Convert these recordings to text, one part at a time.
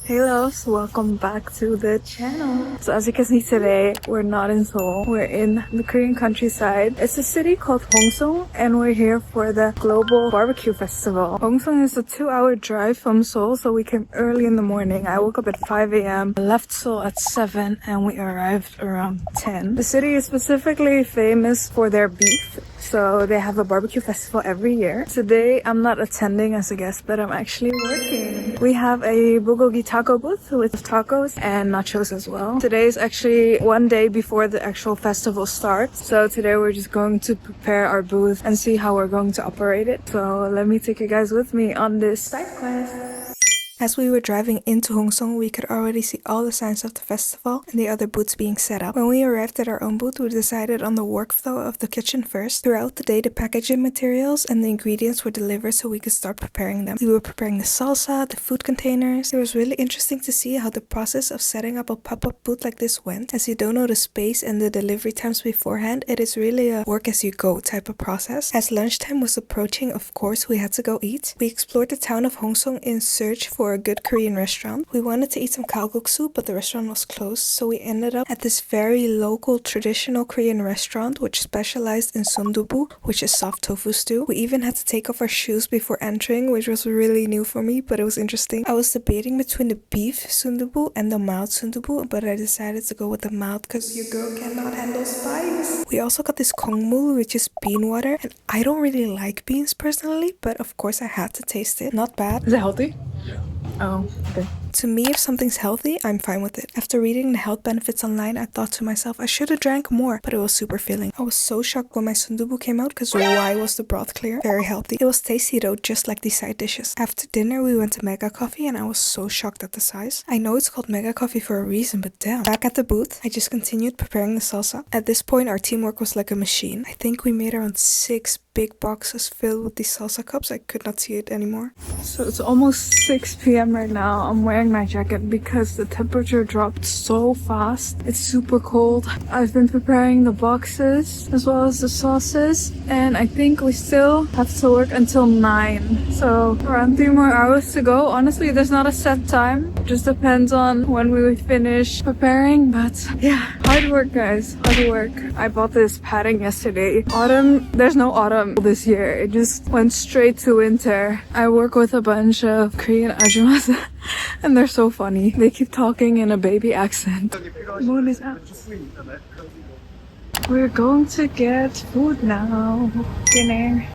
Hey loves, welcome back to the channel. So as you can see today, we're not in Seoul. We're in the Korean countryside. It's a city called Hongseong and we're here for the Global Barbecue Festival. Hongseong is a 2-hour drive from Seoul, so we came early in the morning. I woke up at 5 a.m., left Seoul at 7 and we arrived around 10. The city is specifically famous for their beef. So they have a barbecue festival every year. Today, I'm not attending as a guest, but I'm actually working. We have a bulgogi taco booth with tacos and nachos as well. Today is actually one day before the actual festival starts. So today we're just going to prepare our booth and see how we're going to operate it. So let me take you guys with me on this side quest. As we were driving into Hongseong, we could already see all the signs of the festival and the other booths being set up. When we arrived at our own booth, we decided on the workflow of the kitchen first. Throughout the day, the packaging materials and the ingredients were delivered so we could start preparing them. We were preparing the salsa, the food containers. It was really interesting to see how the process of setting up a pop-up booth like this went. As you don't know the space and the delivery times beforehand, it is really a work-as-you-go type of process. As lunchtime was approaching, of course, we had to go eat. We explored the town of Hongseong in search for a good Korean restaurant. We wanted to eat some kalguksu, but the restaurant was closed, so we ended up at this very local traditional Korean restaurant which specialized in sundubu, which is soft tofu stew. We even had to take off our shoes before entering, which was really new for me, but it was interesting. I was debating between the beef sundubu and the mild sundubu, but I decided to go with the mild because your girl cannot handle spice. We also got this kongmul, which is bean water, and I don't really like beans personally, but of course I had to taste it. Not bad. Is it healthy? Oh, okay. To me, if something's healthy, I'm fine with it. After reading the health benefits online, I thought to myself I should have drank more, but it was super filling. I was so shocked when my sundubu came out because why was the broth clear? Very healthy. It was tasty though, just like these side dishes. After dinner, we went to Mega Coffee and I was so shocked at the size. I know it's called Mega Coffee for a reason, but damn. Back at the booth, I just continued preparing the salsa. At this point, our teamwork was like a machine. I think we made around 6 big boxes filled with these salsa cups. I could not see it anymore. So it's almost 6 p.m. right now. I'm wearing my jacket because the temperature dropped so fast. It's super cold. I've been preparing the boxes as well as the sauces, and I think we still have to work until 9. So around 3 more hours to go. Honestly, there's not a set time. It just depends on when we finish preparing, but yeah, hard work guys, hard work. I bought this padding yesterday. Autumn, there's no autumn this year. It just went straight to winter. I work with a bunch of Korean ajumas and they're so funny. They keep talking in a baby accent. Moon is out. We're going to get food now. Dinner.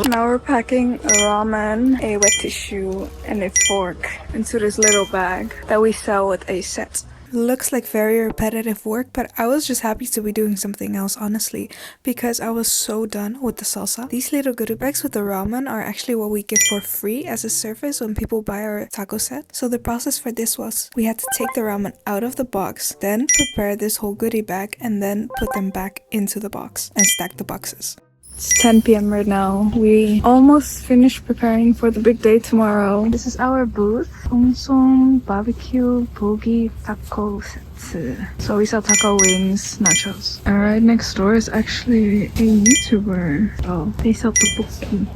Now we're packing a ramen, a wet tissue, and a fork into this little bag that we sell with a set. Looks like very repetitive work, but I was just happy to be doing something else, honestly, because I was so done with the salsa. These little goodie bags with the ramen are actually what we give for free as a service when people buy our taco set. So the process for this was, we had to take the ramen out of the box, then prepare this whole goodie bag, and then put them back into the box and stack the boxes. It's 10 p.m. right now. We almost finished preparing for the big day tomorrow. This is our booth. Hongseong barbecue bulgogi taco set. So we sell taco wings, nachos. And right next door is actually a YouTuber. Oh, they sell tteokbokki.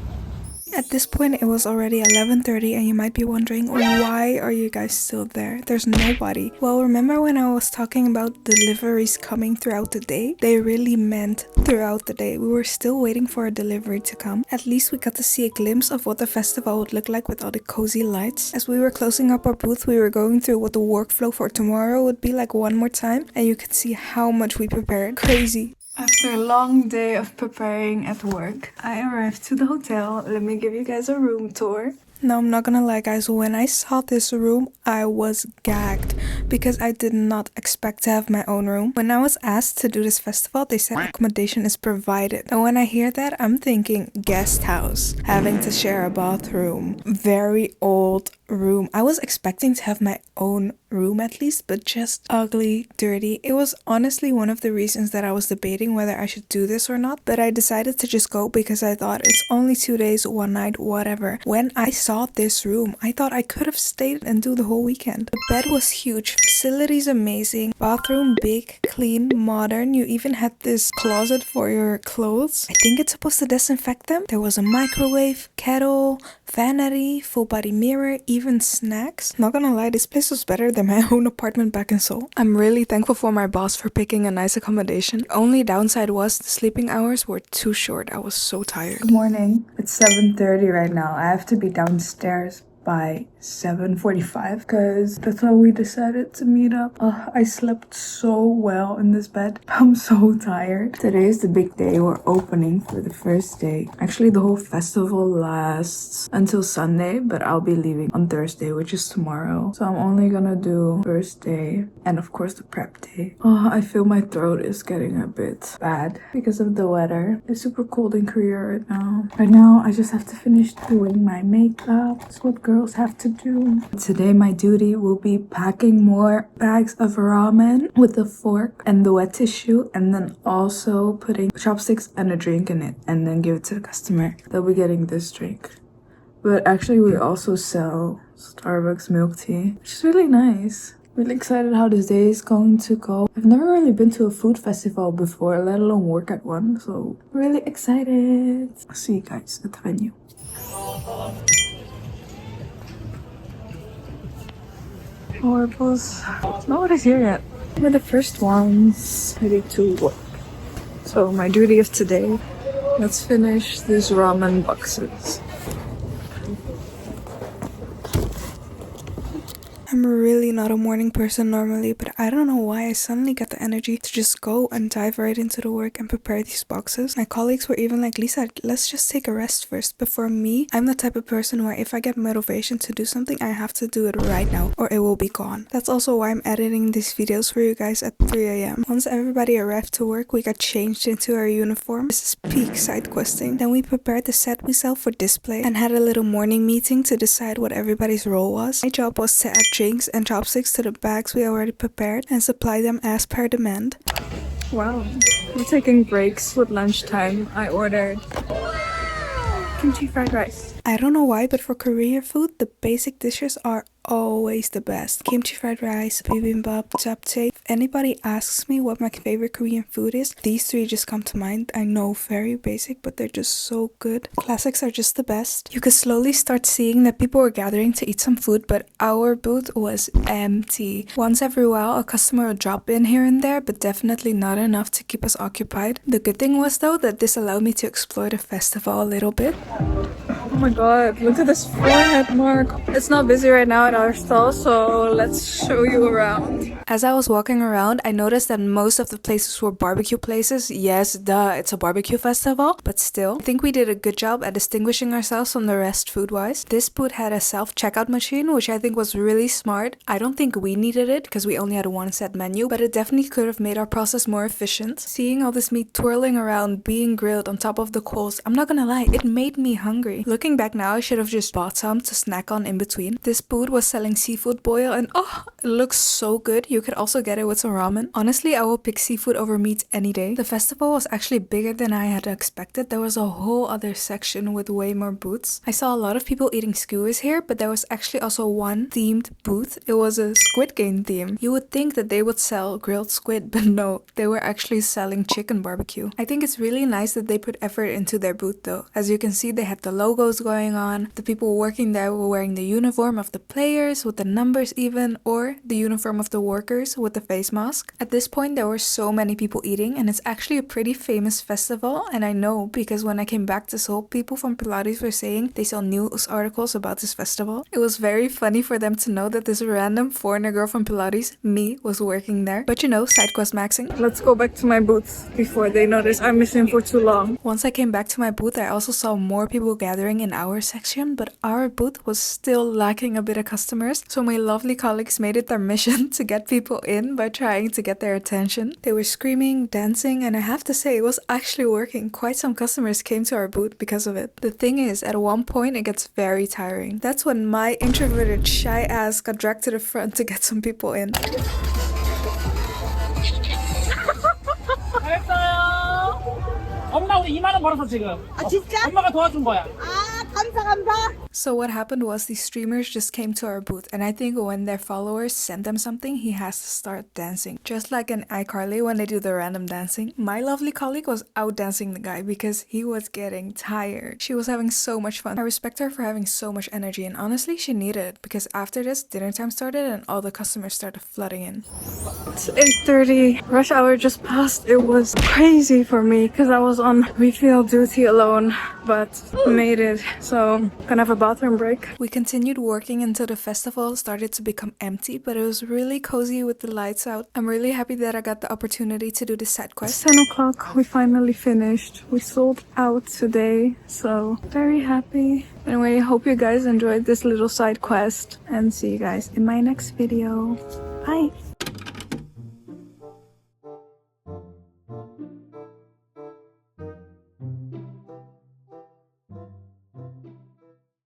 At this point, it was already 11:30 and you might be wondering, why are you guys still there? There's nobody. Well, remember when I was talking about deliveries coming throughout the day? They really meant throughout the day. We were still waiting for a delivery to come. At least we got to see a glimpse of what the festival would look like with all the cozy lights. As we were closing up our booth, we were going through what the workflow for tomorrow would be like one more time, and you could see how much we prepared. Crazy. After a long day of preparing at work, I arrived to the hotel. Let me give you guys a room tour. Now, I'm not gonna lie guys, when I saw this room, I was gagged because I did not expect to have my own room. When I was asked to do this festival, they said accommodation is provided. And when I hear that, I'm thinking guest house, having to share a bathroom, very old, room. I was expecting to have my own room at least, but just ugly, dirty. It was honestly one of the reasons that I was debating whether I should do this or not, but I decided to just go because I thought it's only 2 days, 1 night, whatever. When I saw this room, I thought I could have stayed and do the whole weekend. The bed was huge, facilities amazing, bathroom big, clean, modern. You even had this closet for your clothes. I think it's supposed to disinfect them. There was a microwave, kettle, vanity, full body mirror, even snacks. Not gonna lie, this place was better than my own apartment back in Seoul. I'm really thankful for my boss for picking a nice accommodation. The only downside was the sleeping hours were too short. I was so tired. Good morning. It's 7:30 right now. I have to be downstairs by 7:45 because that's how we decided to meet up. I slept so well in this bed. I'm so tired. Today is the big day. We're opening for the first day. Actually, the whole festival lasts until Sunday, but I'll be leaving on Thursday, which is tomorrow. So I'm only gonna do first day and of course the prep day. I feel my throat is getting a bit bad because of the weather. It's super cold in Korea right now. Right now, I just have to finish doing my makeup. That's what girls have to do. Today my duty will be packing more bags of ramen with a fork and the wet tissue, and then also putting chopsticks and a drink in it and then give it to the customer. They'll be getting this drink. But actually we also sell Starbucks milk tea, which is really nice. Really excited how this day is going to go. I've never really been to a food festival before, let alone work at one, so really excited. I'll see you guys at the venue. Horribles. Nobody's here yet. We're the first ones ready to work. So my duty of today, let's finish these ramen boxes. I'm really not a morning person normally, but I don't know why I suddenly got the energy to just go and dive right into the work and prepare these boxes. My colleagues were even like, Lisa, let's just take a rest first. But for me, I'm the type of person where if I get motivation to do something, I have to do it right now or it will be gone. That's also why I'm editing these videos for you guys at 3 a.m. Once everybody arrived to work, we got changed into our uniform. This is peak side questing. Then we prepared the set we sell for display and had a little morning meeting to decide what everybody's role was. My job was to add drinks and chopsticks to the bags we already prepared and supply them as per demand. Wow, we're taking breaks with lunchtime. I ordered kimchi fried rice. I don't know why, but for Korean food, the basic dishes are always the best. Kimchi fried rice, bibimbap, japchae. If anybody asks me what my favorite Korean food is, these three just come to mind. I know, very basic, but they're just so good. Classics are just the best. You could slowly start seeing that people were gathering to eat some food, but our booth was empty. Once every while, a customer would drop in here and there, but definitely not enough to keep us occupied. The good thing was though that this allowed me to explore the festival a little bit. Oh my god, look at this forehead mark. It's not busy right now at our stall, so let's show you around. As I was walking around, I noticed that most of the places were barbecue places. Yes, duh, it's a barbecue festival, but still, I think we did a good job at distinguishing ourselves from the rest food-wise. This booth had a self-checkout machine, which I think was really smart. I don't think we needed it because we only had a one set menu, but it definitely could have made our process more efficient. Seeing all this meat twirling around, being grilled on top of the coals, I'm not gonna lie, it made me hungry. Looking back now, I should have just bought some to snack on in between. This booth was selling seafood boil and oh, it looks so good. You could also get it with some ramen. Honestly, I will pick seafood over meat any day. The festival was actually bigger than I had expected. There was a whole other section with way more booths. I saw a lot of people eating skewers here, but there was actually also one themed booth. It was a Squid Game theme. You would think that they would sell grilled squid, but no, they were actually selling chicken barbecue. I think it's really nice that they put effort into their booth though. As you can see, they had the logos going on. The people working there were wearing the uniform of the players with the numbers even, or the uniform of the workers with the face mask. At this point there were so many people eating, and it's actually a pretty famous festival, and I know because when I came back to Seoul, people from Pilates were saying they saw news articles about this festival. It was very funny for them to know that this random foreigner girl from Pilates, me, was working there. But you know, SIDEQUEST maxing. Let's go back to my booth before they notice I'm missing for too long. Once I came back to my booth, I also saw more people gathering in our section, but our booth was still lacking a bit of customers, so my lovely colleagues made it their mission to get people in by trying to get their attention. They were screaming, dancing, and I have to say it was actually working. Quite some customers came to our booth because of it. The thing is, at one point it gets very tiring. That's when my introverted, shy ass got dragged to the front to get some people in. 엄마 우리 2만 원 벌었어 지금. 아 진짜? 엄마가 도와준 거야. 아 감사. So what happened was these streamers just came to our booth, and I think when their followers send them something, he has to start dancing. Just like in iCarly when they do the random dancing. My lovely colleague was out dancing the guy because he was getting tired. She was having so much fun. I respect her for having so much energy, and honestly she needed it because after this, dinner time started and all the customers started flooding in. It's 8:30. Rush hour just passed. It was crazy for me because I was on refill duty alone, but made it. So gonna have a bathroom break. We continued working until the festival started to become empty, but it was really cozy with the lights out. I'm really happy that I got the opportunity to do the side quest. It's 10 o'clock. We finally finished. We sold out today, so very happy. Anyway, hope you guys enjoyed this little side quest and see you guys in my next video. Bye!